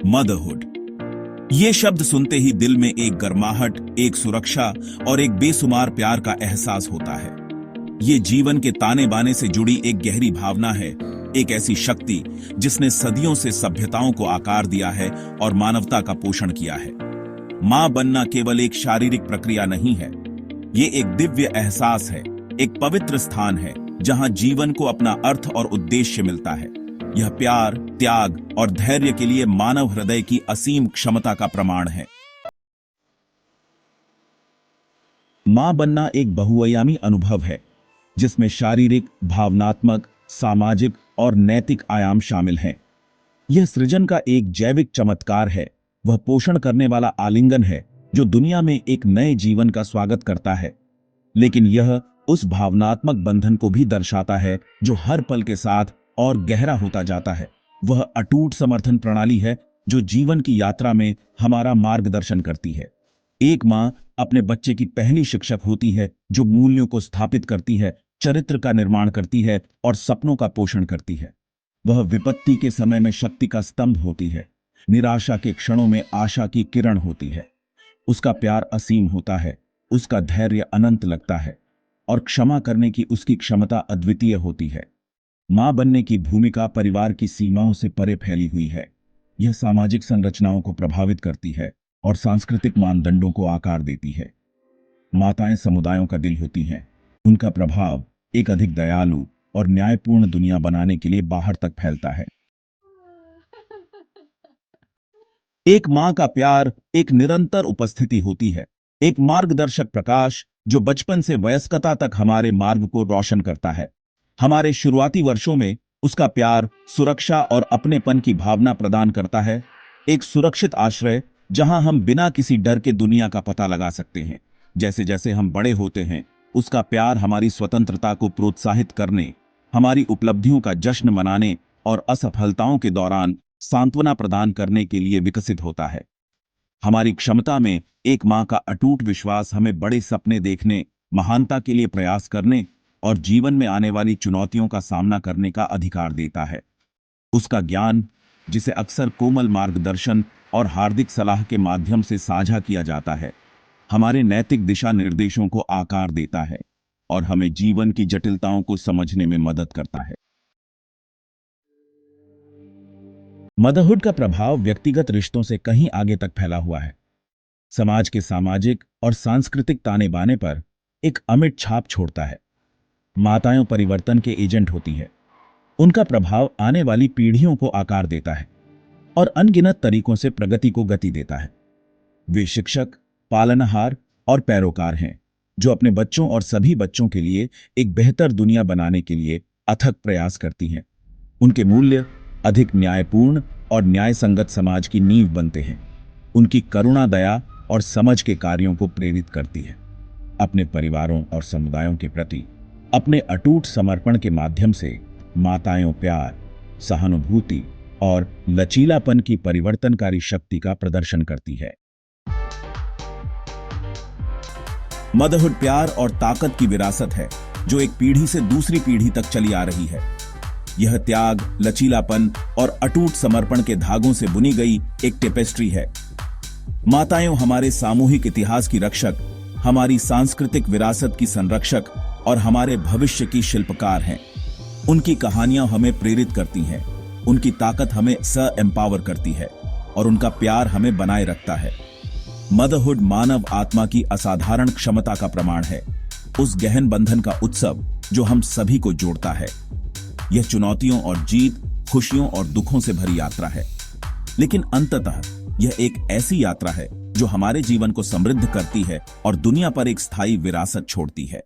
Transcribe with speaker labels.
Speaker 1: Motherhood. ये शब्द सुनते ही दिल में एक गर्माहट, एक सुरक्षा और एक बेसुमार प्यार का एहसास होता है। ये जीवन के ताने बाने से जुड़ी एक गहरी भावना है, एक ऐसी शक्ति जिसने सदियों से सभ्यताओं को आकार दिया है और मानवता का पोषण किया है। मां बनना केवल एक शारीरिक प्रक्रिया नहीं है, ये एक दिव्य एहसास है, एक पवित्र स्थान है जहां जीवन को अपना अर्थ और उद्देश्य मिलता है। यह प्यार, त्याग और धैर्य के लिए मानव हृदय की असीम क्षमता का प्रमाण है। मां बनना एक बहुआयामी अनुभव है जिसमें शारीरिक, भावनात्मक, सामाजिक और नैतिक आयाम शामिल हैं। यह सृजन का एक जैविक चमत्कार है, वह पोषण करने वाला आलिंगन है जो दुनिया में एक नए जीवन का स्वागत करता है। लेकिन यह उस भावनात्मक बंधन को भी दर्शाता है जो हर पल के साथ और गहरा होता जाता है। वह अटूट समर्थन प्रणाली है जो जीवन की यात्रा में हमारा मार्गदर्शन करती है। एक मां अपने बच्चे की पहली शिक्षक होती है जो मूल्यों को स्थापित करती है, चरित्र का निर्माण करती है और सपनों का पोषण करती है। वह विपत्ति के समय में शक्ति का स्तंभ होती है, निराशा के क्षणों में आशा की किरण होती है। उसका प्यार असीम होता है, उसका धैर्य अनंत लगता है और क्षमा करने की उसकी क्षमता अद्वितीय होती है। मां बनने की भूमिका परिवार की सीमाओं से परे फैली हुई है। यह सामाजिक संरचनाओं को प्रभावित करती है और सांस्कृतिक मानदंडों को आकार देती है। माताएं समुदायों का दिल होती हैं। उनका प्रभाव एक अधिक दयालु और न्यायपूर्ण दुनिया बनाने के लिए बाहर तक फैलता है। एक मां का प्यार एक निरंतर उपस्थिति होती है, एक मार्गदर्शक प्रकाश जो बचपन से वयस्कता तक हमारे मार्ग को रोशन करता है। हमारे शुरुआती वर्षों में उसका प्यार सुरक्षा और अपनेपन की भावना प्रदान करता है, एक सुरक्षित आश्रय जहां हम बिना किसी डर के दुनिया का पता लगा सकते हैं। जैसे जैसे हम बड़े होते हैं, उसका प्यार हमारी स्वतंत्रता को प्रोत्साहित करने, हमारी उपलब्धियों का जश्न मनाने और असफलताओं के दौरान सांत्वना प्रदान करने के लिए विकसित होता है। हमारी क्षमता में एक मां का अटूट विश्वास हमें बड़े सपने देखने, महानता के लिए प्रयास करने और जीवन में आने वाली चुनौतियों का सामना करने का अधिकार देता है। उसका ज्ञान, जिसे अक्सर कोमल मार्गदर्शन और हार्दिक सलाह के माध्यम से साझा किया जाता है, हमारे नैतिक दिशा निर्देशों को आकार देता है और हमें जीवन की जटिलताओं को समझने में मदद करता है। मदरहुड का प्रभाव व्यक्तिगत रिश्तों से कहीं आगे तक फैला हुआ है। समाज के सामाजिक और सांस्कृतिक ताने बाने पर एक अमिट छाप छोड़ता है। माताएं परिवर्तन के एजेंट होती है। उनका प्रभाव आने वाली पीढ़ियों को आकार देता है और अनगिनत तरीकों से प्रगति को गति देता है। वे शिक्षक, पालनहार और पैरोकार हैं जो अपने बच्चों और सभी बच्चों के लिए एक बेहतर दुनिया बनाने के लिए अथक प्रयास करती हैं। उनके मूल्य अधिक न्यायपूर्ण और न्यायसंगत समाज की नींव बनते हैं। उनकी करुणा, दया और समझ के कार्यों को प्रेरित करती है। अपने परिवारों और समुदायों के प्रति अपने अटूट समर्पण के माध्यम से माताएं प्यार, सहानुभूति और लचीलापन की परिवर्तनकारी शक्ति का प्रदर्शन करती है। मदरहुड प्यार और ताकत की विरासत है जो एक पीढ़ी से दूसरी पीढ़ी तक चली आ रही है। यह त्याग, लचीलापन और अटूट समर्पण के धागों से बुनी गई एक टेपेस्ट्री है। माताएं हमारे सामूहिक इतिहास की रक्षक, हमारी सांस्कृतिक विरासत की संरक्षक और हमारे भविष्य की शिल्पकार हैं। उनकी कहानियां हमें प्रेरित करती हैं, उनकी ताकत हमें एम्पावर करती है और उनका प्यार हमें बनाए रखता है। मदरहुड मानव आत्मा की असाधारण क्षमता का प्रमाण है, उस गहन बंधन का उत्सव जो हम सभी को जोड़ता है। यह चुनौतियों और जीत, खुशियों और दुखों से भरी यात्रा है, लेकिन अंततः यह एक ऐसी यात्रा है जो हमारे जीवन को समृद्ध करती है और दुनिया पर एक स्थायी विरासत छोड़ती है।